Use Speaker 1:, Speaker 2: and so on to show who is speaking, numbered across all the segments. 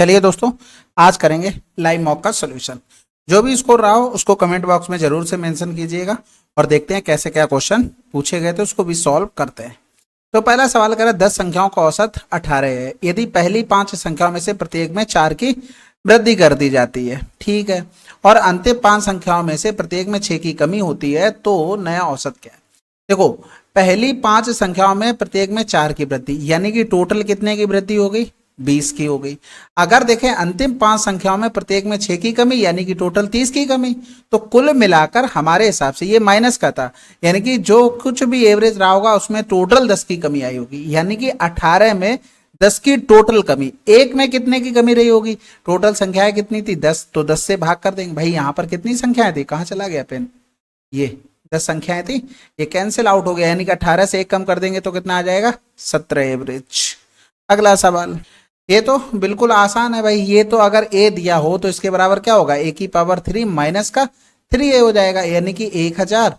Speaker 1: चलिए दोस्तों, आज करेंगे लाइव मॉक का सोल्यूशन। जो भी स्कोर रहा हो उसको कमेंट बॉक्स में जरूर से मेंशन कीजिएगा और देखते हैं कैसे क्या क्वेश्चन पूछे गए थे, उसको भी सॉल्व करते हैं। तो पहला सवाल करें, 10 संख्याओं का औसत 18 है। यदि पहली 5 संख्याओं में से प्रत्येक में 4 की वृद्धि कर दी जाती है, ठीक है, और अंतिम 5 संख्याओं में से प्रत्येक में 6 की कमी होती है, तो नया औसत क्या है। देखो, पहली 5 संख्याओं में प्रत्येक में 4 की वृद्धि, यानी कि टोटल कितने की वृद्धि हो गई, 20 की हो गई। अगर देखें अंतिम 5 संख्याओं में प्रत्येक में 6 की कमी, यानी कि टोटल 30 की कमी, तो कुल मिलाकर हमारे हिसाब से ये माइनस का था, यानी कि जो कुछ भी एवरेज रहा होगा उसमें टोटल 10 की कमी आई होगी, यानी कि 18 में 10 की टोटल कमी। एक में कितने की कमी रही होगी, टोटल संख्याएं कितनी थी 10, तो 10 से भाग कर देंगे। भाई यहां पर कितनी संख्याएं थी, कहां चला गया पेन, ये 10 संख्याएं थी, ये कैंसिल आउट हो गया, यानी कि 18 से 1 कम कर देंगे तो कितना आ जाएगा, 17 एवरेज। अगला सवाल, ये तो बिल्कुल आसान है भाई, ये तो अगर ए दिया हो तो इसके बराबर क्या होगा, ए की पावर 3 माइनस का 3 ए हो जाएगा, यानी कि 1000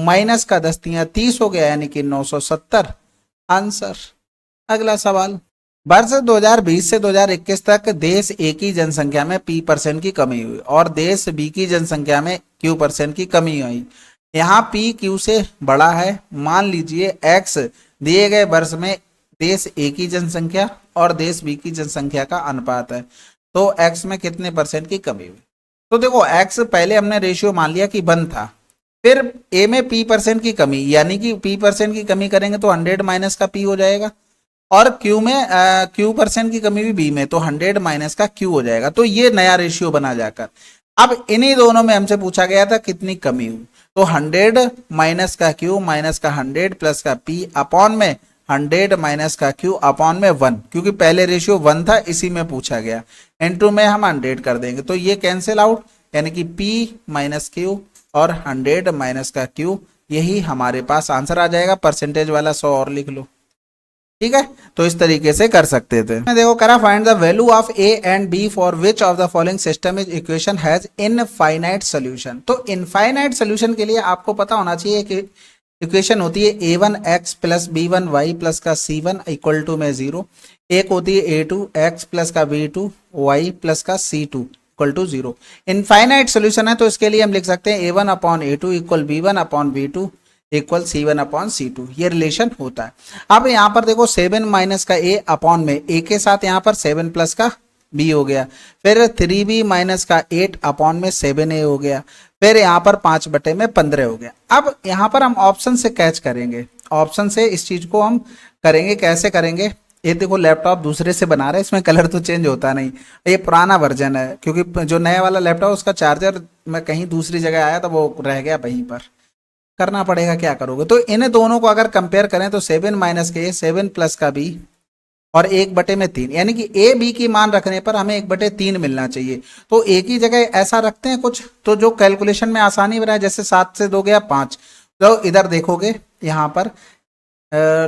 Speaker 1: माइनस का 10 3 30 हो गया, यानी कि 970 आंसर। अगला सवाल, वर्ष 2020 से 2021 तक देश ए की जनसंख्या में p% की कमी हुई और देश बी की जनसंख्या में q% की कमी हुई। यहाँ p q से बड़ा है। मान लीजिए x दिए गए वर्ष में देश ए की जनसंख्या और देश बी की जनसंख्या का अनुपात है, तो x में कितने % की कमी हुई। तो देखो, x पहले हमने रेशियो मान लिया कि 1 था, फिर a में p% की कमी, यानी कि p% की कमी करेंगे तो 100 माइनस का p हो जाएगा, और q में q% की कमी भी b में, तो 100 माइनस का q हो जाएगा। तो ये नया रेशियो बना जाकर। अब इन्हीं दोनों में हमसे पूछा गया था कितनी कमी हुई, तो 100 माइनस का q माइनस का 100 प्लस का p अपॉन में 100 माइनस का q अपॉन में 1, क्योंकि पहले रेशियो 1 था, इसी में पूछा गया, इनटू में हम 100 कर देंगे, तो ये कैंसिल आउट, यानी कि p माइनस q और 100 माइनस का q, यही हमारे पास आंसर आ जाएगा। परसेंटेज वाला 100 और लिख लो, ठीक है। तो इस तरीके से कर सकते थे। देखो, करा find the value of a and b for which of the following system is equation has infinite solution. तो इनफाइनाइट सोल्यूशन के लिए आपको पता होना चाहिए कि इक्वेशन होती है a1x प्लस b1y प्लस का c1 इक्वल टू में 0, एक होती है a2x प्लस का b2y प्लस का c2 equal to 0। Infinite solution है, तो इसके लिए हम लिख सकते हैं a1 upon a2 equal b1 upon b2 equal c1 upon c2, ये रिलेशन होता है। अब यहाँ पर देखो, 7 माइनस का a अपॉन में a के साथ यहाँ पर 7 प्लस का b हो गया, फिर 3b माइनस का 8 अपॉन में 7a हो गया, फिर यहाँ पर 5/15 हो गया। अब यहाँ पर हम ऑप्शन से कैच करेंगे, ऑप्शन से इस चीज को हम करेंगे। कैसे करेंगे, ये देखो लैपटॉप दूसरे से बना रहे हैं, इसमें कलर तो चेंज होता नहीं, ये पुराना वर्जन है, क्योंकि जो नया वाला लैपटॉप उसका चार्जर मैं कहीं दूसरी जगह आया था, वो रह गया वहीं पर, करना पड़ेगा, क्या करोगे। तो इन दोनों को अगर कंपेयर करें तो 7 माइनस के 7 प्लस का b और 1/3, यानी कि ए बी की मान रखने पर हमें 1/3 मिलना चाहिए। तो एक ही जगह ऐसा रखते हैं कुछ, तो जो कैलकुलेशन में आसानी बनाए, जैसे 7 से 2 गया 5, तो इधर देखोगे यहाँ पर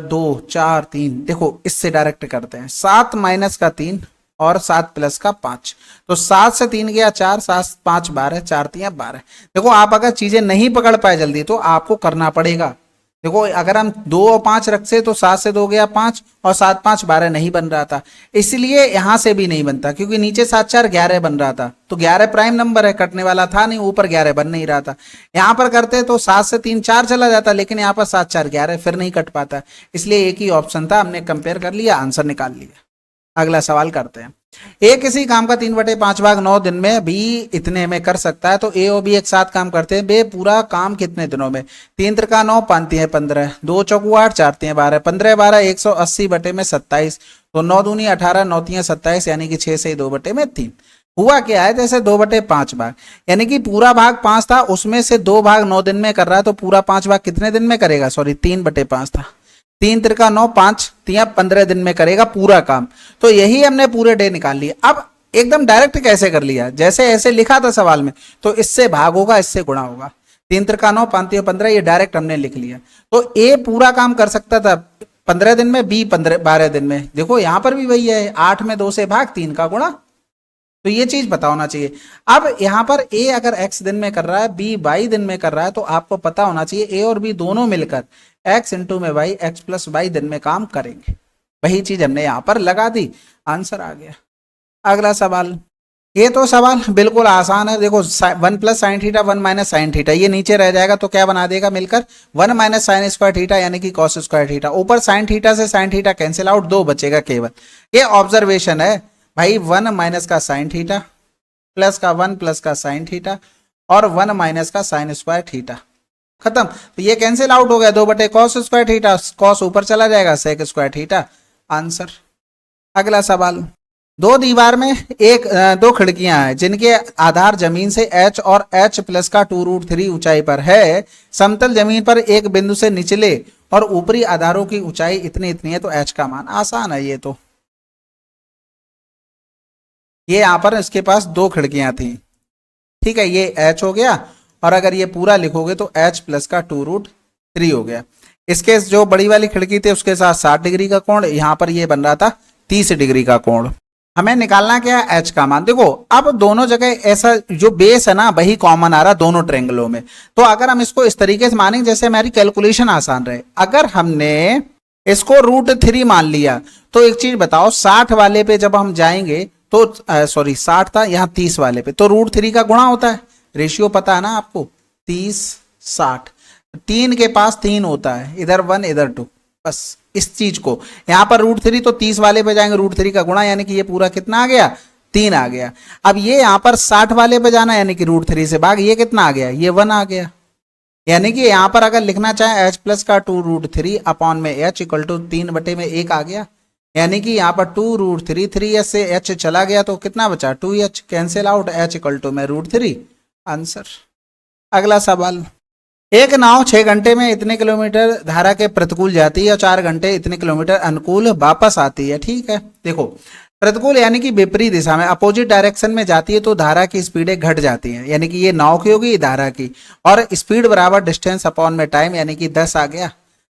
Speaker 1: 2 4 3, देखो इससे डायरेक्ट करते हैं, 7 माइनस का 3 और 7 प्लस का 5, तो 7 से 3 गया 4, 7 5 12, 4 3 12। देखो, आप अगर चीजें नहीं पकड़ पाए जल्दी तो आपको करना पड़ेगा। देखो, अगर हम 2 और 5 रखते तो 7 से 2 गया 5 और 7 5 12 नहीं बन रहा था, इसलिए यहां से भी नहीं बनता, क्योंकि नीचे 7 4 11 बन रहा था, तो 11 प्राइम नंबर है, कटने वाला था नहीं, ऊपर 11 बन नहीं रहा था। यहां पर करते तो 7 से 3 4 चला जाता, लेकिन यहाँ पर 7 4 11 फिर नहीं कट पाता, इसलिए एक ही ऑप्शन था, हमने कंपेयर कर लिया, आंसर निकाल लिया। अगला सवाल करते हैं, ए किसी काम का 3/5 भाग 9 दिन में बी इतने में कर सकता है, तो ए और बी एक साथ काम करते हैं, बे पूरा काम कितने दिनों में, 3 त्रिका 9 5 तिहाई 15, 2 चौकू 8 4 तिहाई 12, 15 12 180/27, तो 9 दूनी 18 9 तिहाई 27, यानी कि 6 से 2/3। हुआ क्या है, जैसे 2/5 भाग, यानी कि पूरा भाग 5 था, उसमें से 2 भाग 9 दिन में कर रहा है, तो पूरा 5 भाग कितने दिन में करेगा, सॉरी 3/5 था, 3 त्रिका 9 5 तिहाई 15 दिन में करेगा पूरा काम। तो यही हमने पूरे डे निकाल लिया। अब एकदम डायरेक्ट कैसे कर लिया, जैसे ऐसे लिखा था सवाल में, तो इससे भाग होगा, इससे गुणा होगा, 3 त्रिका 9 5 तिहाई 15, ये डायरेक्ट हमने लिख लिया। तो ए पूरा काम कर सकता था 15 दिन में, बी 12 दिन में। देखो यहां पर भी वही है, 8 में 2 से भाग 3 का गुणा, तो ये चीज पता होना चाहिए। अब यहाँ पर ए अगर x दिन में कर रहा है, बी y दिन में कर रहा है, तो आपको पता होना चाहिए ए और बी दोनों मिलकर x इंटू में y, x प्लस y दिन में काम करेंगे। वही चीज हमने यहाँ पर लगा दी, आंसर आ गया। अगला सवाल, ये तो सवाल बिल्कुल आसान है। देखो 1 + sin θ 1 - sin θ, ये नीचे रह जाएगा तो क्या बना देगा मिलकर 1 - sin² यानी कि cos²θ। ऊपर sin θ से sin θ कैंसिल आउट, 2 बचेगा केवल। ये ऑब्जर्वेशन है भाई, 1 - का sin θ प्लस का 1 प्लस का sin θ और 1 - का sin²θ, खत्म। तो ये कैंसिल आउट हो गया, 2/cos²θ, cos ऊपर चला जाएगा sec²θ, आंसर। अगला सवाल, दो दीवार में दो खिड़कियां हैं जिनके आधार जमीन से h और h प्लस का 2√3 ऊंचाई पर है। समतल जमीन पर एक बिंदु से निचले और ऊपरी आधारों की ऊंचाई इतनी इतनी है, तो h का मान आसान है। ये तो ये यहां पर इसके पास दो खिड़कियां थी, ठीक है, ये h हो गया, और अगर ये पूरा लिखोगे तो h प्लस का 2√3 हो गया। इसके जो बड़ी वाली खिड़की थी उसके साथ 60 डिग्री का कोण, यहां पर ये बन रहा था 30 डिग्री का कोण। हमें निकालना क्या है, एच का मान। देखो अब दोनों जगह ऐसा जो बेस है ना वही कॉमन आ रहा दोनों ट्रेंगलों में, तो अगर हम इसको इस तरीके से मानेंगे जैसे हमारी कैलकुलेशन आसान रहे। अगर हमने इसको √3 मान लिया तो एक चीज बताओ, 60 वाले पे जब हम जाएंगे तो सॉरी 60 था, यहाँ 30 वाले पे तो √3 का गुणा होता है, रेशियो पता है ना आपको, 30/60, 3 के पास 3 होता है, इधर 1 इधर 2, बस इस चीज को यहां पर √3 तो 30 वाले पे जाएंगे, √3 का गुणा यानी कि ये पूरा कितना आ गया, 3 आ गया। अब ये यहां पर 60 वाले पे जाना यानी कि √3 से भाग, ये कितना आ गया, ये 1 आ गया। यानी कि यहां पर अगर लिखना चाहे h प्लस का 2√3 अपॉन में h इक्वल टू 3/1 आ गया। यानी कि यहां पर 2√3, 3h से h चला गया तो कितना बचा, 2h, cancel out, h equal to में √3, आंसर। अगला सवाल, एक नाव 6 घंटे में इतने किलोमीटर धारा के प्रतिकूल जाती है और 4 घंटे इतने किलोमीटर अनुकूल वापस आती है, ठीक है। देखो प्रतिकूल यानी कि विपरीत दिशा में, अपोजिट डायरेक्शन में जाती है तो धारा की स्पीडें घट जाती हैं, यानी कि ये नाव की होगी, धारा की, और स्पीड बराबर डिस्टेंस अपॉन में टाइम, यानी कि 10 आ गया।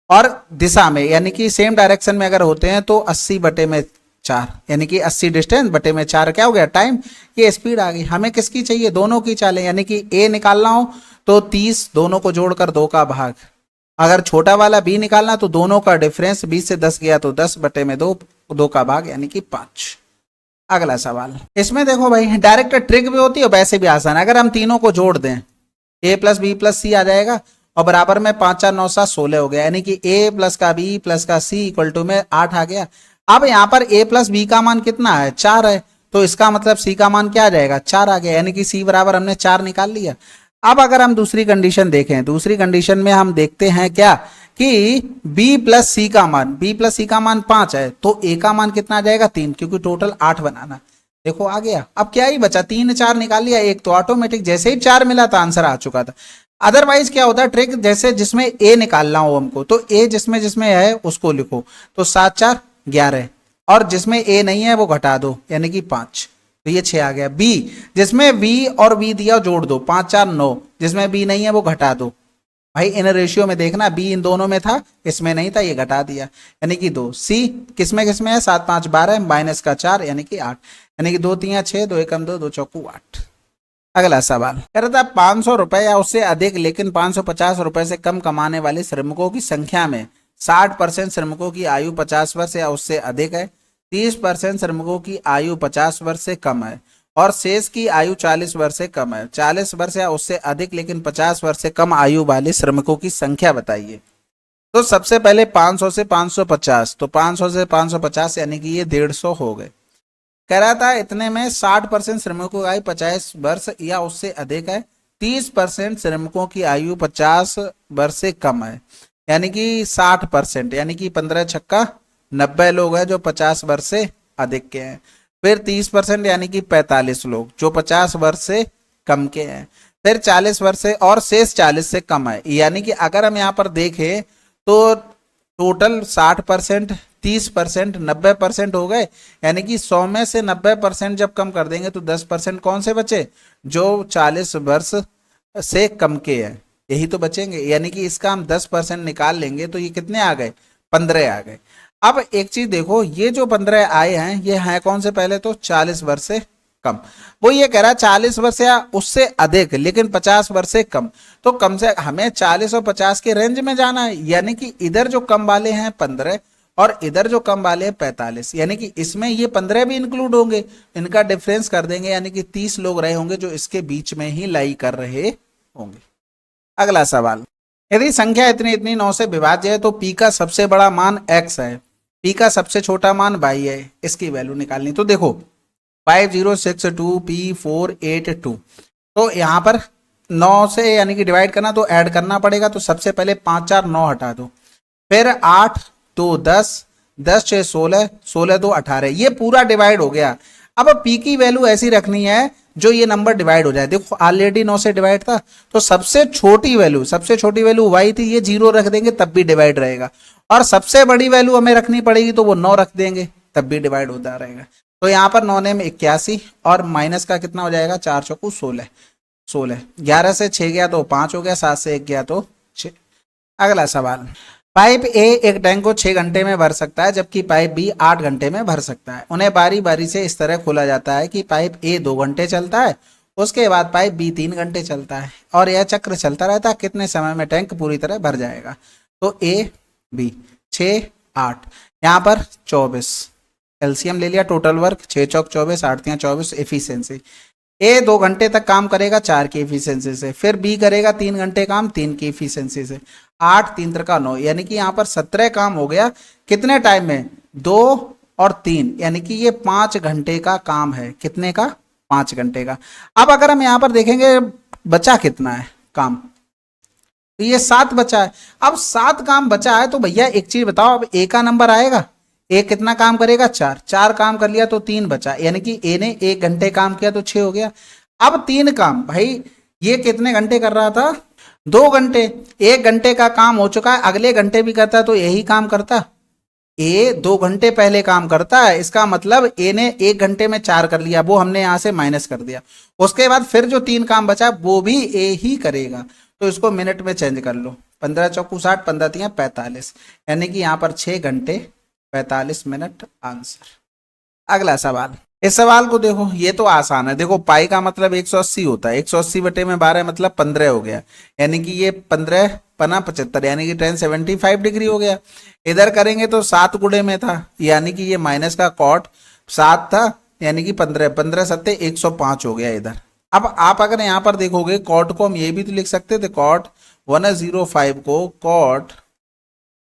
Speaker 1: और दिशा में यानी कि सेम डायरेक्शन में अगर होते हैं तो 80/4, यानी कि 80 डिस्टेंस बटे में 4 क्या हो गया, टाइम, ये स्पीड आ गई। हमें किसकी चाहिए, दोनों की चालें, यानी कि ए निकालना हो तो 30, दोनों को जोड़कर 2 का भाग, अगर छोटा वाला बी निकालना तो दोनों का डिफरेंस 20 से 10 गया तो 10/2, 2 का भाग यानी कि 5। अगला सवाल, इसमें देखो भाई डायरेक्ट ट्रिक भी होती है और वैसे भी आसान है। अगर हम तीनों को जोड़ दें, a प्लस बी प्लस सी आ जाएगा और बराबर में 5 4 9 7 16 हो गया, यानी कि a प्लस का b प्लस का c इक्वल टू में 8 आ गया। अब यहाँ पर a प्लस बी का मान कितना है, 4 है, तो इसका मतलब c का मान क्या आ जाएगा, 4 आ गया, यानी कि c बराबर हमने 4 निकाल लिया। अब अगर हम दूसरी कंडीशन देखें, दूसरी कंडीशन में हम देखते हैं क्या कि b प्लस सी का मान, b प्लस सी का मान 5 है तो a का मान कितना आ जाएगा, 3, क्योंकि टोटल 8 बनाना। देखो आ गया, अब क्या ही बचा, 3 4 निकाल लिया, एक तो ऑटोमेटिक जैसे ही 4 मिला था आंसर आ चुका था। अदरवाइज क्या होता है ट्रिक, जैसे जिसमें a निकालना हो हमको तो a जिसमें जिसमें है उसको लिखो, तो 7 4 11, और जिसमें a नहीं है वो घटा दो यानी कि 5, तो ये 6 आ गया। b जिसमें v और v दिया जोड़ दो, 5 4 9, जिसमें b नहीं है वो घटा दो। भाई इन रेशियो में देखना, b इन दोनों में था, इसमें नहीं था, ये घटा दिया यानी कि 2। c किसमें किसमें है, 7 5 12 माइनस का 4 यानी कि 8, यानी कि 2 3 6, 2 1 2, 2 4 8। अगला सवाल कह रहा था 500 रुपए या उससे अधिक लेकिन 550 रुपए से कम कमाने वाले श्रमिकों की संख्या में 60% श्रमिकों की आयु 50 वर्ष या उससे अधिक है, 30% श्रमिकों की आयु 50 वर्ष से कम है और शेष की आयु 40 वर्ष से कम है। 40 वर्ष या उससे अधिक लेकिन 50 वर्ष से कम आयु वाले श्रमिकों की संख्या बताइए। तो सबसे पहले 500 से 550, तो 500 से 550 यानी कि ये 150 हो गए। कह रहा था इतने में 60% श्रमिकों की आयु 50 वर्ष या उससे अधिक है, 30% श्रमिकों की आयु 50 वर्ष से कम है, यानी कि 60%, यानी कि 15 छक्का 90 लोग हैं जो 50 वर्ष से अधिक के हैं। फिर 30% यानी कि 45 लोग जो 50 वर्ष से कम के हैं। फिर 40 वर्ष से और शेष 40 से कम है, यानी कि अगर हम यहाँ पर देखें तो टोटल 60%, 30%, 90% हो गए, यानी कि 100 में से 90% जब कम कर देंगे तो 10% कौन से बचे, जो 40 वर्ष से कम के हैं, यही तो बचेंगे। यानी कि इसका हम 10% निकाल लेंगे तो ये कितने आ गए, 15 आ गए। अब एक चीज देखो, ये जो 15 आए हैं ये हैं कौन से, पहले तो 40 वर्ष से कम, वो ये कह रहा है 40 वर्ष या उससे अधिक लेकिन 50 वर्ष से कम, तो कम से हमें 40 और 50 के रेंज में जाना है, यानी कि इधर जो कम वाले हैं 15 और इधर जो कम वाले हैं 45, यानी कि इसमें ये 15 भी इंक्लूड होंगे, इनका डिफरेंस कर देंगे, यानी कि 30 लोग रहे होंगे जो इसके बीच में ही लाई कर रहे होंगे। अगला सवाल, यदि संख्या इतनी इतनी 9 से विभाज्य है तो पी का सबसे बड़ा मान x है, पी का सबसे छोटा मान y है, इसकी वैल्यू निकालनी। तो देखो 5062p482, तो यहाँ पर 9 से यानी कि डिवाइड करना तो ऐड करना पड़ेगा। तो सबसे पहले 5 4 9 हटा दो, फिर 8 2 10, 10 6 16, 16 2 18, ये पूरा डिवाइड हो गया। अब पी की वैल्यू ऐसी रखनी है जो ये नंबर डिवाइड हो जाए। देखो ऑलरेडी 9 से डिवाइड था, तो सबसे छोटी वैल्यू y थी, ये 0 रख देंगे तब भी डिवाइड रहेगा, और सबसे बड़ी वैल्यू हमें रखनी पड़ेगी तो वो 9 रख देंगे तब भी डिवाइड होता रहेगा। तो यहाँ पर 9 ने 81, और माइनस का कितना हो जाएगा, 4 चौकू 16, 16, 11 से 6 गया तो 5 हो गया, 7 से 1 गया तो 6। अगला सवाल, पाइप ए एक टैंक को 6 घंटे में भर सकता है जबकि पाइप बी 8 घंटे में भर सकता है। उन्हें बारी बारी से इस तरह खोला जाता है कि पाइप ए 2 घंटे चलता है, उसके बाद पाइप बी 3 घंटे चलता है, और यह चक्र चलता रहता है। कितने समय में टैंक पूरी तरह भर जाएगा? तो ए बी 6 8, यहाँ पर 24, एलसीएम ले लिया, टोटल वर्क 6 चौक 24, 8 तियां 24, एफिशिएंसी। ए 2 घंटे तक काम करेगा 4 की एफिशिएंसी से, फिर बी करेगा 3 घंटे काम 3 की एफिशिएंसी से, 8 3 का 9, यानी कि यहाँ पर 17 काम हो गया। कितने टाइम में? 2 और 3, यानी कि ये 5 घंटे का काम है। कितने का? 5 घंटे का। अब अगर हम यहाँ पर देखेंगे बचा कितना है काम, तो ये 7 बचा है। अब 7 काम बचा है तो भैया एक चीज बताओ, अब ए का नंबर आएगा, ए कितना काम करेगा? 4, 4 काम कर लिया तो 3 बचा, यानी कि ए ने 1 घंटे काम किया तो 6 हो गया। अब 3 काम, भाई ये कितने घंटे कर रहा था? 2 घंटे, 1 घंटे का काम हो चुका है, अगले घंटे भी करता तो यही काम करता। ए 2 घंटे पहले काम करता है, इसका मतलब ए ने 1 घंटे में 4 कर लिया, वो हमने यहां से माइनस कर दिया। उसके बाद फिर जो 3 काम बचा वो भी ए ही करेगा, तो इसको मिनट में चेंज कर लो, 15 चौकू 60, 15 तियां 45, यानी कि यहाँ पर 6 घंटे 45 मिनट आंसर। अगला सवाल, इस सवाल को देखो, ये तो आसान है। देखो पाई का मतलब 180 होता है, 180 बटे में 12 मतलब 15 हो गया, यानी कि ये 15 पना 75, यानी कि 1075 डिग्री हो गया। इधर करेंगे तो 7 गुणे में था, यानी कि ये माइनस का कॉट 7 था, यानी कि 15 15 सत्ते 105 हो गया इधर। अब आप अगर यहाँ पर देखोगे कॉट को हम ये भी तो लिख सकते थे, कॉट 105 को कॉट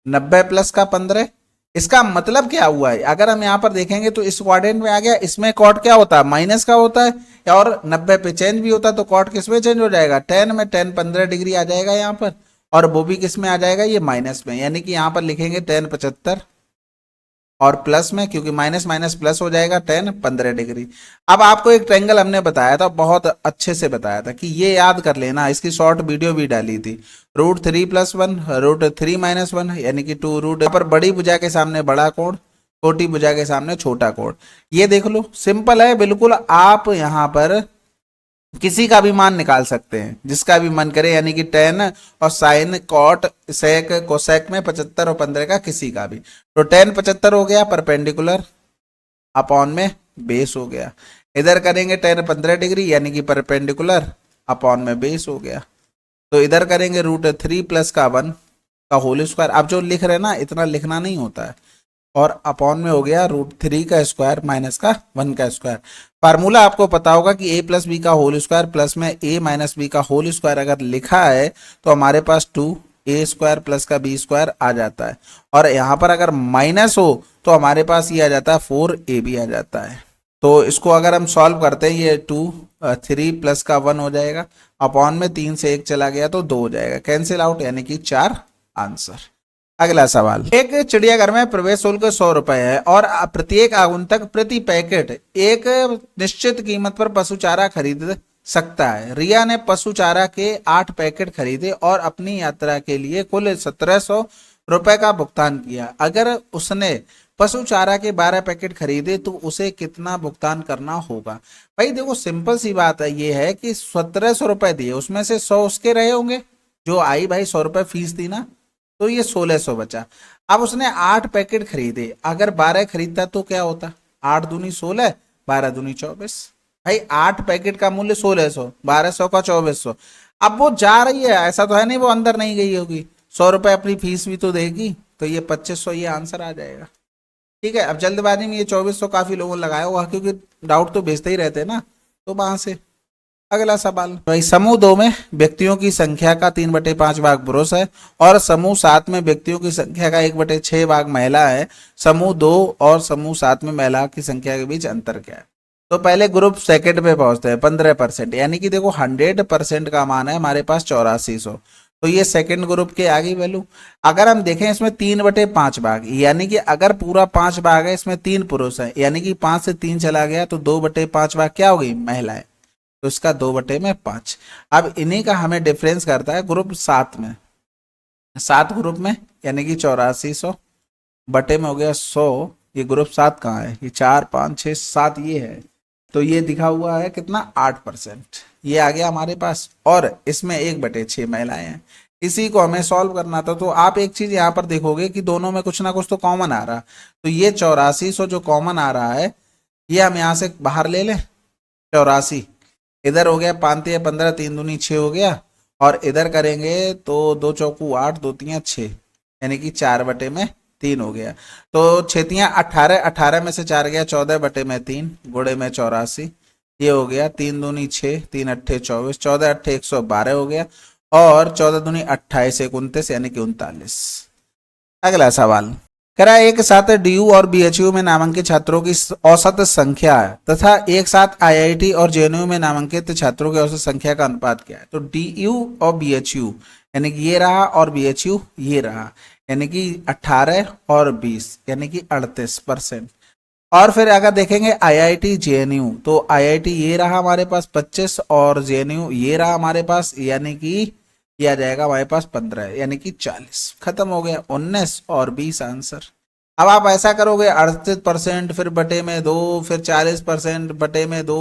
Speaker 1: 90 प्लस का 15, इसका मतलब क्या हुआ है? अगर हम यहाँ पर देखेंगे तो इस क्वाड्रेंट में आ गया, इसमें कॉट क्या होता है? माइनस का होता है, और 90 पे चेंज भी होता है, तो कॉट किस में चेंज हो जाएगा? 10 में, 10 15 डिग्री आ जाएगा यहाँ पर, और वो भी किस में आ जाएगा? ये माइनस में, यानी कि यहाँ पर लिखेंगे 10 75, और प्लस में, क्योंकि माइनस माइनस प्लस हो जाएगा 10 15 डिग्री। अब आपको एक ट्रायंगल हमने बताया था, बहुत अच्छे से बताया था कि ये याद कर लेना, इसकी शॉर्ट वीडियो भी डाली थी। √3 + 1, √3 - 1, यानी कि 2 रूट पर बड़ी भुजा के सामने बड़ा कोण, छोटी भुजा के सामने छोटा कोण। ये देख लो, सिंपल है बिल्कुल। आप यहाँ पर किसी का भी मान निकाल सकते हैं, जिसका भी मन करे, यानी कि 10 और साइन कॉट सेक कोसेक में 75 और 15 का किसी का भी। तो 10 75 हो गया परपेंडिकुलर, अपॉन में बेस हो गया। इधर करेंगे 10 15 डिग्री, यानी कि परपेंडिकुलर, अपॉन में बेस हो गया। तो इधर करेंगे √3 + 1 का होल स्क्वायर। अब जो लिख रहे हैं ना, इतना लिखना नहीं होता है, और अपॉन में हो गया √3 का स्क्वायर माइनस का 1 का स्क्वायर। फार्मूला आपको पता होगा कि a + b का होल स्क्वायर प्लस में a - b का होल स्क्वायर अगर लिखा है तो हमारे पास 2a² प्लस का b² आ जाता है, और यहाँ पर अगर माइनस हो तो हमारे पास ये आ जाता है 4ab आ जाता है। तो इसको अगर हम सॉल्व करते हैं, ये 3 + का 1 हो जाएगा, अपॉन में 3 से 1 चला गया तो 2 हो जाएगा, कैंसिल आउट, यानी कि 4 आंसर। अगला सवाल, एक चिड़ियाघर में प्रवेश शुल्क 100 रुपए है और प्रत्येक आगंतुक प्रति पैकेट एक निश्चित कीमत पर पशु चारा खरीद सकता है। रिया ने पशु चारा के 8 पैकेट खरीदे और अपनी यात्रा के लिए कुल 1700 रुपए का भुगतान किया। अगर उसने पशु चारा के 12 पैकेट खरीदे तो उसे कितना भुगतान करना होगा? भाई देखो सिंपल सी बात है, ये है कि 1700 रुपए दिए, उसमें से 100 उसके रहे होंगे, जो आई भाई 100 रुपए फीस दी ना, तो ये 1600 बचा। अब उसने 8 पैकेट खरीदे, अगर 12 खरीदता तो क्या होता? 8 दूनी 16, 12 दूनी 24। भाई 8 पैकेट का मूल्य 1600, 1200 का 2400। अब वो जा रही है, ऐसा तो है नहीं वो अंदर नहीं गई होगी, 100 रुपए अपनी फीस भी तो देगी, तो ये 2500 ये आंसर आ जाएगा। ठीक है, अब जल्दबाजी में ये 2400 काफी लोगों ने लगाया होगा क्योंकि डाउट तो भेजते ही रहते हैं ना, तो वहां से अगला सवाल भाई, समूह 2 में व्यक्तियों की संख्या का 3/5 भाग पुरुष है और समूह 7 में व्यक्तियों की संख्या का 1/6 भाग महिला है। समूह 2 और समूह 7 में महिला की संख्या के बीच अंतर क्या है? तो पहले ग्रुप सेकंड पे पहुंचते हैं 15%, यानी कि देखो 100% का मान है हमारे पास 8400, तो ये सेकंड ग्रुप के आगे वैल्यू। अगर हम देखें इसमें 3/5 भाग, यानी कि अगर पूरा 5 भाग है इसमें 3 पुरुष है, यानी कि 5 से 3 चला गया तो 2/5 भाग क्या हो गई? महिला है, तो इसका 2/5। अब इन्हीं का हमें डिफरेंस करता है ग्रुप 7 में, 7 ग्रुप में, यानी कि 8400 बटे में हो गया 100। ये ग्रुप 7 कहाँ है? ये 4 5 6 7 ये है, तो ये दिखा हुआ है कितना? 8%, ये आ गया हमारे पास, और इसमें 1/6 महिलाएं हैं। इसी को हमें सॉल्व करना था। तो आप एक चीज यहाँ पर देखोगे कि दोनों में कुछ ना कुछ तो कॉमन आ रहा, तो ये 8400 जो कॉमन आ रहा है ये हम यहाँ से बाहर ले लें। 84 इधर हो गया 5 3 15, 3 दूनी 6 हो गया, और इधर करेंगे तो 2 चौकू 8, 2 3 6, यानी कि 4/3 हो गया। तो 6 3 18, 18 में से 4 गया 14/3 गुणे में 84, ये हो गया 3 दूनी 6, 3 अट्ठे 24, 14 अट्ठे 112 हो गया, और 14 दूनी 28, 29 यानी कि 39। अगला सवाल कह रहा है एक साथ डीयू और बीएचयू में नामांकित छात्रों की औसत संख्या है तथा एक साथ आईआईटी और जेएनयू में नामांकित छात्रों की औसत संख्या का अनुपात क्या है? तो डीयू और बीएचयू यानी कि ये रहा, और बीएचयू ये रहा, यानी कि 18 और 20 यानी कि 38%। और फिर अगर देखेंगे आईआईटी जेएनयू, तो आईआईटी ये रहा हमारे पास 25 और जेएनयू ये रहा हमारे पास, यानी कि ये आ जाएगा हमारे पास 15, यानी कि 40। खत्म हो गया, 19 और 20 आंसर। अब आप ऐसा करोगे 38% फिर बटे में 2, फिर 40% बटे में 2,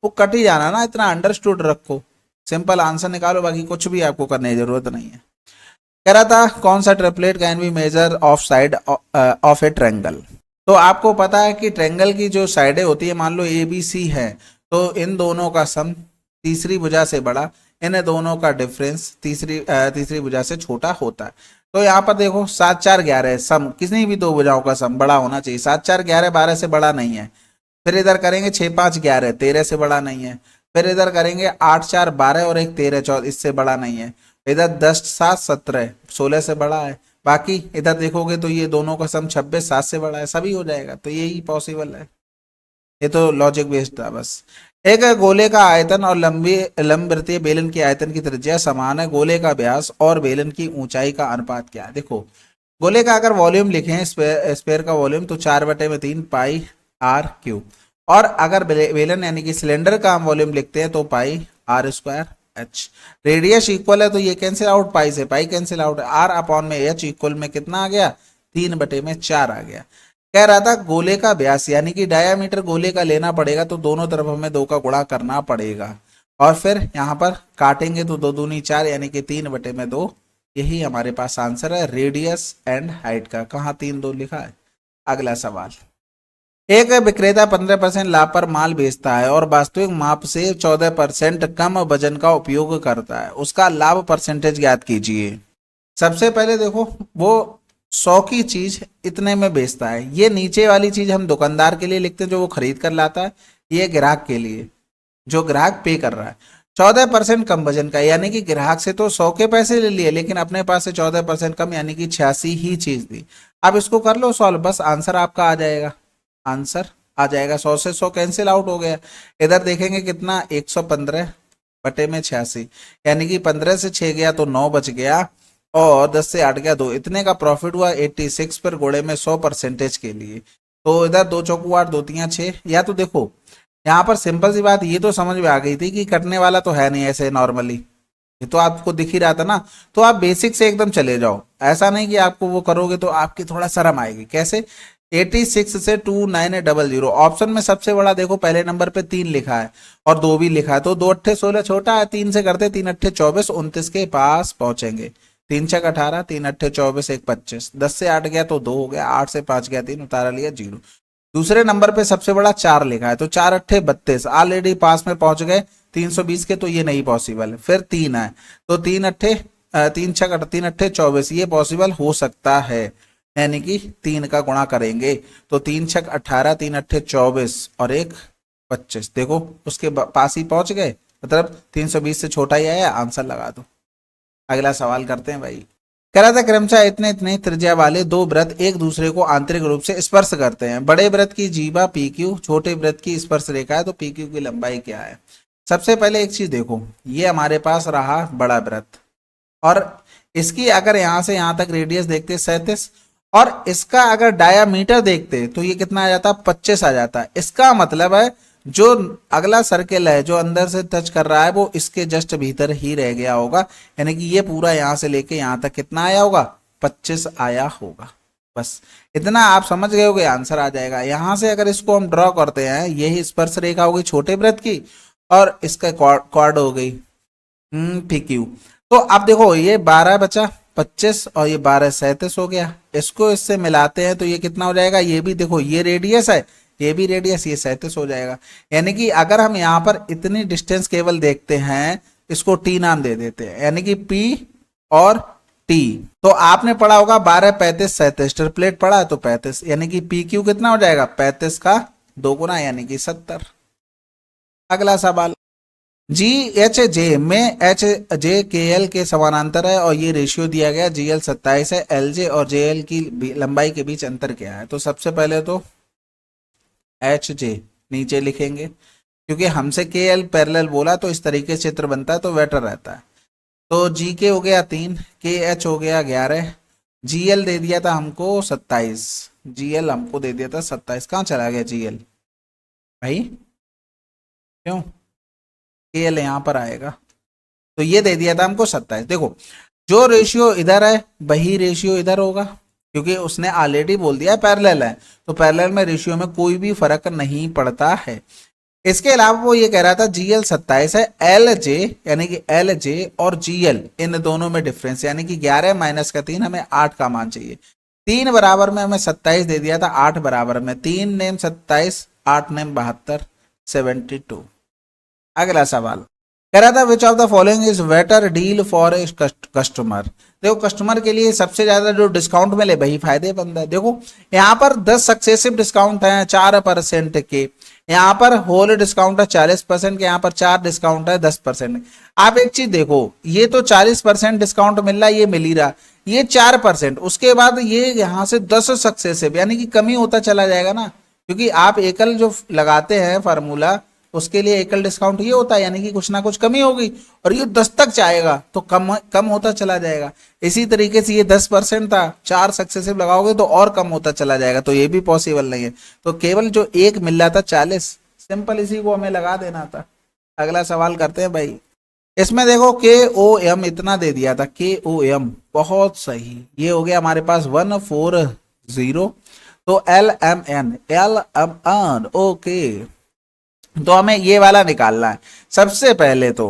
Speaker 1: वो कट ही जाना ना, इतना अंडरस्टूड रखो, सिंपल आंसर निकालो, बाकी कुछ भी आपको करने की जरूरत नहीं है। कह रहा था कौन सा triplet can be measure of side of A triangle? तो आपको पता है कि ट्रायंगल की जो साइडें होती है, मान लो ए बी सी है, तो इन दोनों का सम तीसरी भुजा से बड़ा, इन दोनों का डिफरेंस तीसरी भुजा से छोटा होता है। तो यहाँ पर देखो 7 4 11 सम, किसी भी दो भुजाओं का सम बड़ा होना चाहिए। 7 4 11 12 से बड़ा नहीं है। फिर इधर करेंगे 6 5 11 13 से बड़ा नहीं है। फिर इधर करेंगे 8 4 12 और 1 13 14, इससे बड़ा नहीं है। इधर 10 7 17 16 से बड़ा है। बाकी इधर देखोगे तो ये दोनों का सम 26 7 से बड़ा है, सभी हो जाएगा, तो यही पॉसिबल है। ये तो लॉजिक बेस्ड था बस। एक गोले का आयतन और लंबवृत्तीय बेलन की आयतन की त्रिज्या समान है, गोले का व्यास और बेलन की ऊंचाई का अनुपात क्या है? देखो गोले का अगर वॉल्यूम लिखें, स्पेयर का वॉल्यूम, तो 4/3 पाई आर क्यूब, और अगर बेलन यानी कि सिलेंडर का हम वॉल्यूम लिखते हैं तो pi r square h. Radius equal है तो ये कैंसिल आउट, पाई से pi cancel out, r upon में एच इक्वल में कितना आ गया? 3/4 आ गया। कह रहा था गोले का व्यास यानी कि डायामीटर गोले का लेना पड़ेगा, तो दोनों तरफ हमें 2 का गुणा करना पड़ेगा, और फिर यहाँ पर काटेंगे तो 2 दूनी 4 यानी कि 3/2। यही हमारे पास आंसर है रेडियस एंड हाइट का। कहाँ 3 2 लिखा है? अगला सवाल, एक विक्रेता 15% लाभ पर माल बेचता है और वास्तविक माप से 14% कम वजन का उपयोग करता है, उसका लाभ परसेंटेज ज्ञात कीजिए। सबसे पहले देखो वो 100 की चीज इतने में बेचता है, ये नीचे वाली चीज हम दुकानदार के लिए लिखते हैं जो वो खरीद कर लाता है, ये ग्राहक के लिए जो ग्राहक पे कर रहा है। 14% कम वजन का, यानी कि ग्राहक से तो 100 के पैसे ले लिए लेकिन अपने पास से 14% कम, यानी कि 86 ही चीज दी। अब इसको कर लो सॉल्व, बस आंसर आपका आ जाएगा। आंसर आ जाएगा 100 से 100 कैंसिल आउट हो गया। इधर देखेंगे कितना 115 बटे में 86, यानी कि 15 से 6 गया तो 9 बच गया, और 10 से 8 गया 2, इतने का प्रॉफिट हुआ 86 पर गोड़े में 100% के लिए। तो इधर 2 चौकू 8 2 3 6, या तो देखो यहाँ पर सिंपल सी बात ये तो समझ में आ गई थी कि कटने वाला तो है नहीं ऐसे नॉर्मली, ये तो आपको दिख ही रहा था ना। तो आप बेसिक से एकदम चले जाओ, ऐसा नहीं कि आपको वो करोगे तो आपकी थोड़ा शर्म आएगी। कैसे? 86 से 2900, ऑप्शन में सबसे बड़ा देखो पहले नंबर पे 3 लिखा है और 2 भी लिखा है, तो 2 अट्ठे 16 छोटा है, 3 से करते 3 अट्ठे 24 29 के पास पहुंचेंगे। 3 छक 18, 3 अट्ठे 24 1 25, 10 से 8 गया तो 2 हो गया, 8 से 5 गया 3, उतारा लिया 0। दूसरे नंबर पे सबसे बड़ा 4 लिखा है, तो 4 अट्ठे 32, ऑलरेडी पास में पहुंच गए 320 के, तो ये नहीं पॉसिबल है। फिर 3 है तो 3 अट्ठे 3 छक 3 अट्ठे 24, ये पॉसिबल हो सकता है। यानी कि 3 का गुणा करेंगे तो 3 छक 18, 3 अट्ठे 24 और 1 25। देखो उसके पास ही पहुंच गए, मतलब 320 से छोटा ही आया, आंसर लगा दो। अगला सवाल करते हैं भाई। कह रहा था क्रमशः इतने इतने त्रिज्या वाले दो वृत्त एक दूसरे को आंतरिक रूप से स्पर्श करते हैं। बड़े वृत्त की जीवा पी क्यू, छोटे वृत्त की स्पर्श रेखा है, तो पी क्यू की लंबाई क्या है। सबसे पहले एक चीज देखो, ये हमारे पास रहा बड़ा वृत्त और इसकी अगर यहां से यहां तक रेडियस देखते 37 और इसका अगर डायामीटर देखते तो ये कितना आ जाता, 25 आ जाता। इसका मतलब है जो अगला सर्किल है जो अंदर से टच कर रहा है वो इसके जस्ट भीतर ही रह गया होगा, यानी कि ये पूरा यहां से लेके यहां तक कितना आया होगा, 25 आया होगा। बस इतना आप समझ गए होगे, आंसर आ जाएगा। यहां से अगर इसको हम ड्रॉ करते हैं, यही स्पर्श रेखा होगी छोटे वृत्त की और इसका कॉर्ड हो गई PQ। तो अब देखो ये 12 बचा 25 और ये 12 37 हो गया। इसको इससे मिलाते हैं तो ये कितना हो जाएगा, ये भी देखो ये रेडियस है, ये भी रेडियस, ये 37 हो जाएगा। यानी कि अगर हम यहाँ पर इतनी डिस्टेंस केवल देखते हैं, इसको T नाम दे देते हैं, यानी कि P और T। तो आपने पढ़ा होगा 12 35 37, ट्रिपलेट पढ़ा है तो 35, यानी कि PQ कितना हो जाएगा, 35 का 2 गुना यानी कि 70। अगला सवाल, GHJ में HJKL के समानांतर है और ये रेशियो दिया गया, GL 27 है, LJ और JL की लंबाई के बीच अंतर क्या है। तो सबसे पहले तो HJ नीचे लिखेंगे, क्योंकि हमसे KL पैरेलल बोला तो इस तरीके से चित्र बनता है तो बेटर रहता है। तो GK हो गया 3, KH हो गया 11, GL दे दिया था हमको 27, GL हमको दे दिया था 27, कहाँ चला गया GL भाई, क्यों, KL यहाँ पर आएगा, तो ये दे दिया था हमको 27। देखो जो रेशियो इधर है वही रेशियो इधर होगा, क्योंकि उसने ऑलरेडी बोल दिया पैरेलल है, तो पैरेलल में रेशियो में कोई भी फर्क नहीं पड़ता है। इसके अलावा वो ये कह रहा था GL 27 है, LJ यानी कि LJ और GL इन दोनों में डिफरेंस, यानी कि 11 माइनस का 3 हमें 8 का मान चाहिए। 3 बराबर में हमें 27 दे दिया था, 8 बराबर में 3 नेम 27, 8 नेम 72, 72। अगला सवाल कह रहा था विच of the following is better deal for a customer. देखो कस्टमर के लिए सबसे ज्यादा जो डिस्काउंट मिले वही फायदेमंद है। देखो यहाँ पर 10 सक्सेसिव डिस्काउंट है 4% के, यहाँ पर होल डिस्काउंट है 40% के, यहाँ पर 4 डिस्काउंट है 10%। आप एक चीज देखो, ये तो 40% डिस्काउंट मिल रहा है, ये मिल ही रहा, ये 4%, उसके बाद ये यहाँ से 10 सक्सेसिव, यानी कि कमी होता चला जाएगा ना, क्योंकि आप एकल जो लगाते हैं फार्मूला उसके लिए एकल डिस्काउंट ये होता है, यानी कि कुछ ना कुछ कमी होगी, और ये 10 तक जाएगा तो कम कम होता चला जाएगा। इसी तरीके से ये 10% था, 4 सक्सेसिव लगाओगे तो और कम होता चला जाएगा, तो ये भी पॉसिबल नहीं है। तो केवल जो एक मिल रहा था 40, सिंपल इसी को हमें लगा देना था। अगला सवाल करते हैं भाई। इसमें देखो KOM इतना दे दिया था, KOM बहुत सही, ये हो गया हमारे पास 140। तो LMN ओके, तो हमें ये वाला निकालना है। सबसे पहले तो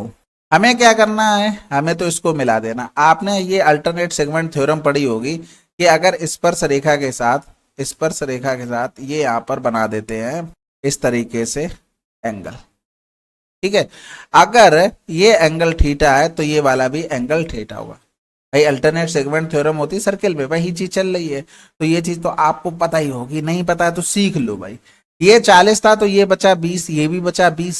Speaker 1: हमें क्या करना है, हमें तो इसको मिला देना। आपने ये अल्टरनेट सेगमेंट थ्योरम पढ़ी होगी कि अगर स्पर्श रेखा के साथ ये यहाँ पर बना देते हैं इस तरीके से एंगल, ठीक है, अगर ये एंगल थीटा है तो ये वाला भी एंगल थीटा होगा। भाई अल्टरनेट सेगमेंट थ्योरम होती है सर्किल में, वही चीज चल रही है, तो ये चीज तो आपको पता ही होगी, नहीं पता है तो सीख लो भाई। ये 40 था तो ये बचा 20, ये भी बचा 20।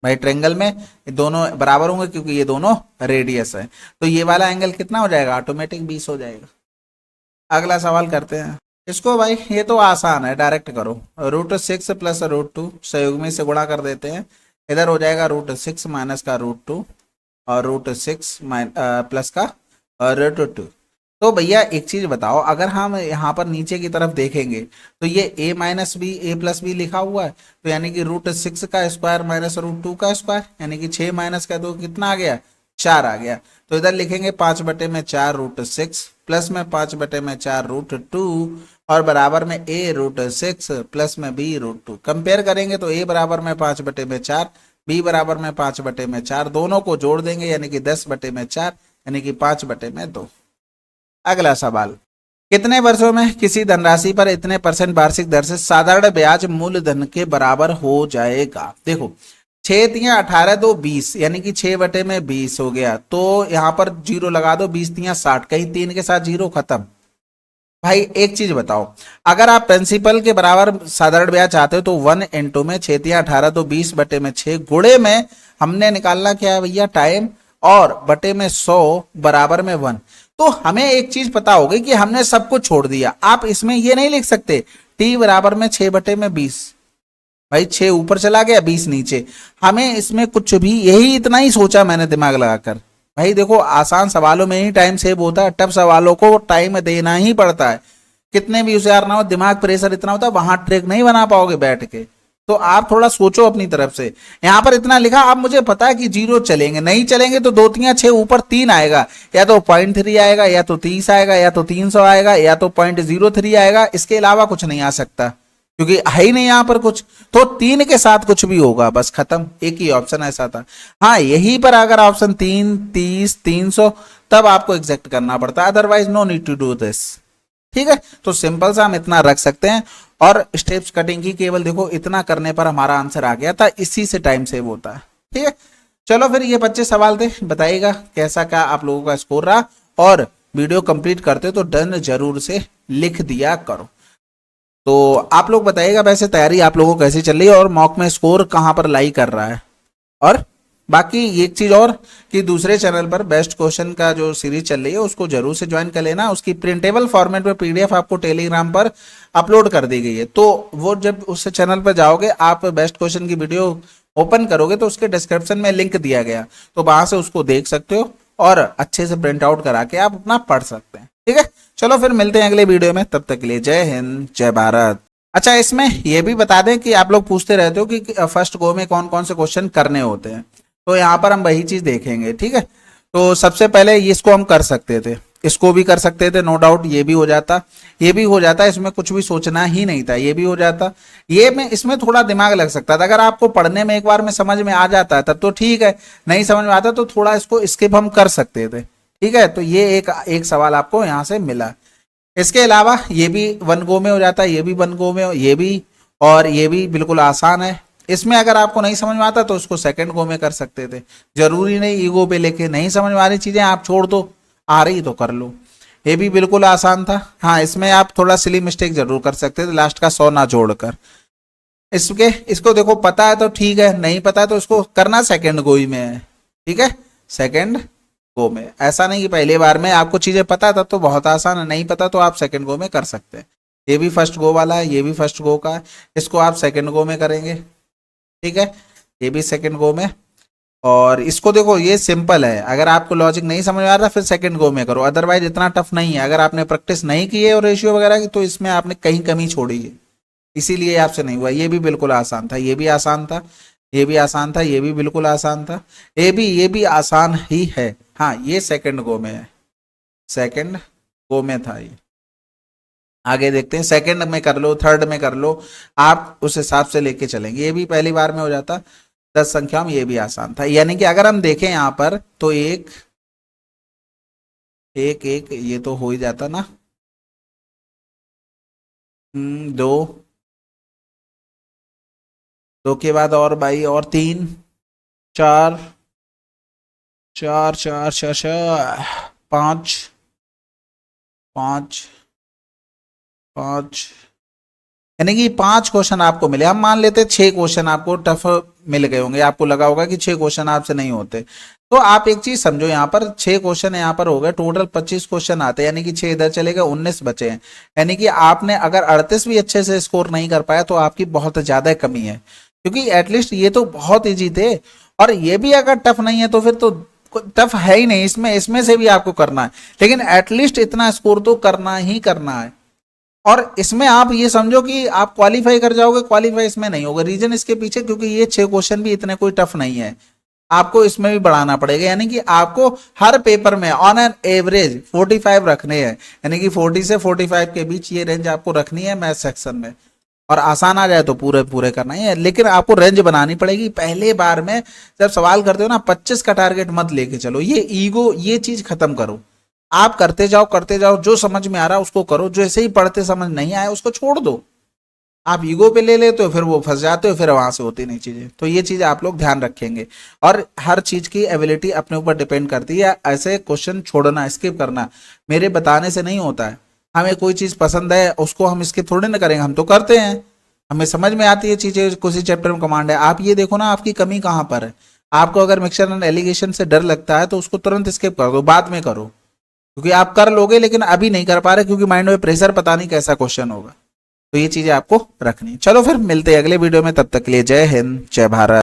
Speaker 1: भाई ट्रेंगल में दोनों बराबर होंगे क्योंकि ये दोनों रेडियस है, तो ये वाला एंगल कितना हो जाएगा, ऑटोमेटिक 20 हो जाएगा। अगला सवाल करते हैं इसको। भाई ये तो आसान है, डायरेक्ट करो, √6 प्लस √2 संयुग्मी से गुणा कर देते हैं, इधर हो जाएगा √6 माइनस का √2 और √6 प्लस का √2। तो भैया एक चीज बताओ, अगर हम यहाँ पर नीचे की तरफ देखेंगे तो ये a minus b a plus b लिखा हुआ है, तो यानी कि √6 का स्क्वायर माइनस √2 का स्क्वायर, यानी कि 6 माइनस का 2 कितना आ गया, 4 आ गया। तो इधर लिखेंगे 5/4 √6 प्लस में 5/4 √2 और बराबर में a √6 प्लस में b √2। कंपेयर करेंगे तो a बराबर में 5/4, b बराबर में 5/4, दोनों को जोड़ देंगे यानी कि 10/4 यानी कि 5/2। अगला सवाल, कितने वर्षों में किसी धनराशि पर इतने % वार्षिक दर से साधारण ब्याज मूलधन के बराबर हो जाएगा। देखो 6×18 तो 20, यानी कि 6/20 हो गया, तो यहाँ पर 0 लगा दो, 20×60, कहीं 3 के साथ 0 खत्म, भाई एक चीज बताओ, अगर आप प्रिंसिपल के बराबर साधारण ब्याज चाहते हो तो 1 × में 6×18 तो 20/6 गुणे में हमने निकालना क्या है भैया, टाइम, और बटे में 100 बराबर में 1। तो हमें एक चीज पता होगी कि हमने सब कुछ छोड़ दिया। आप इसमें ये नहीं लिख सकते t बराबर में 6/20, भाई 6 ऊपर चला गया 20 नीचे। हमें इसमें कुछ भी, यही इतना ही सोचा मैंने दिमाग लगाकर। भाई देखो आसान सवालों में ही टाइम सेव होता है, टफ सवालों को टाइम देना ही पड़ता है। कितने भी होशियार ना हो, दिमाग प्रेशर इतना होता है, वहां ट्रिक नहीं बना पाओगे बैठ के। तो आप थोड़ा सोचो अपनी तरफ से। यहां पर इतना लिखा, अब मुझे पता है कि 0 चलेंगे, नहीं चलेंगे तो 2 3 6 ऊपर 3 आएगा, या तो 0.3 आएगा, या तो 30 आएगा, या तो 300 आएगा, या तो 0.03 आएगा। इसके अलावा कुछ नहीं आ सकता, क्योंकि है ही नहीं यहां पर कुछ। तो 3 के साथ कुछ भी होगा, बस खत्म। एक ही ऑप्शन ऐसा था। हाँ यहीं पर अगर ऑप्शन 3, 30, 300, तब आपको एग्जैक्ट करना पड़ता है, otherwise no need to do this. ठीक है, तो सिंपल सा हम इतना रख सकते हैं। और स्टेप्स कटिंग की केवल देखो इतना करने पर हमारा आंसर आ गया था, इसी से टाइम सेव होता है। ठीक है, चलो फिर ये 25 सवाल थे, बताइएगा कैसा क्या आप लोगों का स्कोर रहा। और वीडियो कंप्लीट करते तो डन जरूर से लिख दिया करो। तो आप लोग बताइएगा वैसे तैयारी आप लोगों को कैसी चल रही है, और मॉक में स्कोर कहां पर लाई कर रहा है। और बाकी एक चीज और कि दूसरे चैनल पर बेस्ट क्वेश्चन का जो सीरीज चल रही है उसको जरूर से ज्वाइन कर लेना। उसकी प्रिंटेबल फॉर्मेट में पीडीएफ आपको टेलीग्राम पर अपलोड कर दी गई है। तो वो जब उस चैनल पर जाओगे, आप बेस्ट क्वेश्चन की वीडियो ओपन करोगे तो उसके डिस्क्रिप्शन में लिंक दिया गया, तो वहां से उसको देख सकते हो और अच्छे से प्रिंट आउट करा के आप अपना पढ़ सकते हैं। ठीक है, चलो फिर मिलते हैं अगले वीडियो में, तब तक के लिए जय हिंद जय भारत। अच्छा, इसमें ये भी बता दें कि आप लोग पूछते रहते हो कि फर्स्ट गो में कौन कौन से क्वेश्चन करने होते हैं, तो यहाँ पर हम वही चीज देखेंगे। ठीक है, तो सबसे पहले इसको हम कर सकते थे, इसको भी कर सकते थे, नो डाउट ये भी हो जाता, ये भी हो जाता, इसमें कुछ भी सोचना ही नहीं था, ये भी हो जाता। ये में इसमें थोड़ा दिमाग लग सकता था। अगर आपको पढ़ने में एक बार में समझ में आ जाता है तब तो ठीक है, नहीं समझ में आता तो थोड़ा इसको स्किप हम कर सकते थे। ठीक है, तो ये एक सवाल आपको यहाँ से मिला। इसके अलावा ये भी 1 गो में हो जाता है, ये भी 1 गो में, ये भी, और ये भी बिल्कुल आसान है। इसमें अगर आपको नहीं समझ में आता तो उसको सेकंड गो में कर सकते थे, जरूरी नहीं ईगो पे लेके। नहीं समझ में आ रही चीजें आप छोड़ दो, आ रही तो कर लो। ये भी बिल्कुल आसान था। हाँ, इसमें आप थोड़ा सिली मिस्टेक जरूर कर सकते थे, लास्ट का 100 ना जोड़कर। इसको देखो पता है तो ठीक है, नहीं पता है तो इसको करना सेकंड गो ही में है। ठीक है, सेकंड गो में, ऐसा नहीं कि पहली बार में आपको चीजें पता है तब तो बहुत आसान है, नहीं पता तो आप सेकंड गो में कर सकते हैं। ये भी फर्स्ट गो वाला है, ये भी फर्स्ट गो का है, इसको आप सेकंड गो में करेंगे। ठीक है, ये भी सेकंड गो में। और इसको देखो ये सिंपल है, अगर आपको लॉजिक नहीं समझ में आ रहा फिर सेकंड गो में करो, अदरवाइज इतना टफ नहीं है। अगर आपने प्रैक्टिस नहीं की है और रेशियो वगैरह की तो इसमें आपने कहीं कमी छोड़ी है, इसीलिए आपसे नहीं हुआ। ये भी बिल्कुल आसान था, ये भी आसान था, ये भी आसान था, ये भी बिल्कुल आसान था, ये भी आसान ही है। हाँ, ये सेकंड गो में है, सेकंड गो में था ये। आगे देखते हैं, सेकंड में कर लो, थर्ड में कर लो, आप उस हिसाब से लेके चलेंगे। ये भी पहली बार में हो जाता 10 संख्या में, ये भी आसान था। यानी कि अगर हम देखें यहाँ पर तो एक ये तो हो ही जाता ना, 2 के बाद और भाई और 3, 4, 4, 4, 4, 4, 5, 5, 5, यानी कि 5 क्वेश्चन आपको मिले। हम मान लेते 6 क्वेश्चन आपको टफ मिल गए होंगे, आपको लगा होगा कि 6 क्वेश्चन आपसे नहीं होते। तो आप एक चीज समझो, यहाँ पर 6 क्वेश्चन यहाँ पर हो गए, टोटल 25 क्वेश्चन आते हैं, यानी कि 6 इधर चले गए, 19 बचे हैं। यानी कि आपने अगर 38 भी अच्छे से स्कोर नहीं कर पाया तो आपकी बहुत ज्यादा कमी है, क्योंकि एटलीस्ट ये तो बहुत ईजी थे। और ये भी अगर टफ नहीं है तो फिर तो टफ है ही नहीं, इसमें से भी आपको करना है, लेकिन एटलीस्ट इतना स्कोर तो करना ही करना है। और इसमें आप ये समझो कि आप क्वालिफाई कर जाओगे, क्वालिफाई इसमें नहीं होगा। रीजन इसके पीछे क्योंकि ये 6 क्वेश्चन भी इतने कोई टफ नहीं है, आपको इसमें भी बढ़ाना पड़ेगा। यानी कि आपको हर पेपर में ऑन एन एवरेज 45 रखने हैं, यानी कि 40 से 45 के बीच ये रेंज आपको रखनी है मैथ सेक्शन में। और आसान आ जाए तो पूरे पूरे करना ही है, लेकिन आपको रेंज बनानी पड़ेगी। पहले बार में जब सवाल करते हो ना, 25 का टारगेट मत लेके चलो, ये ईगो ये चीज खत्म करो। आप करते जाओ, जो समझ में आ रहा है उसको करो, जो ऐसे ही पढ़ते समझ नहीं आया उसको छोड़ दो। आप ईगो पे ले लेते हो फिर वो फंस जाते हो, फिर वहां से होती नहीं चीजें। तो ये चीज आप लोग ध्यान रखेंगे। और हर चीज की एबिलिटी अपने ऊपर डिपेंड करती है। ऐसे क्वेश्चन छोड़ना, स्किप करना मेरे बताने से नहीं होता है, हमें कोई चीज़ पसंद है उसको हम स्किप थोड़ी ना करेंगे, हम तो करते हैं, हमें समझ में आती है चीज़ें, किसी चैप्टर में कमांड है। आप ये देखो ना आपकी कमी कहाँ पर है। आपको अगर मिक्सचर एंड एलिगेशन से डर लगता है तो उसको तुरंत स्किप कर दो, बाद में करो, क्योंकि आप कर लोगे लेकिन अभी नहीं कर पा रहे क्योंकि माइंड में प्रेशर, पता नहीं कैसा क्वेश्चन होगा। तो ये चीज़ें आपको रखनी। चलो फिर मिलते हैं अगले वीडियो में, तब तक के लिए जय हिंद जय भारत।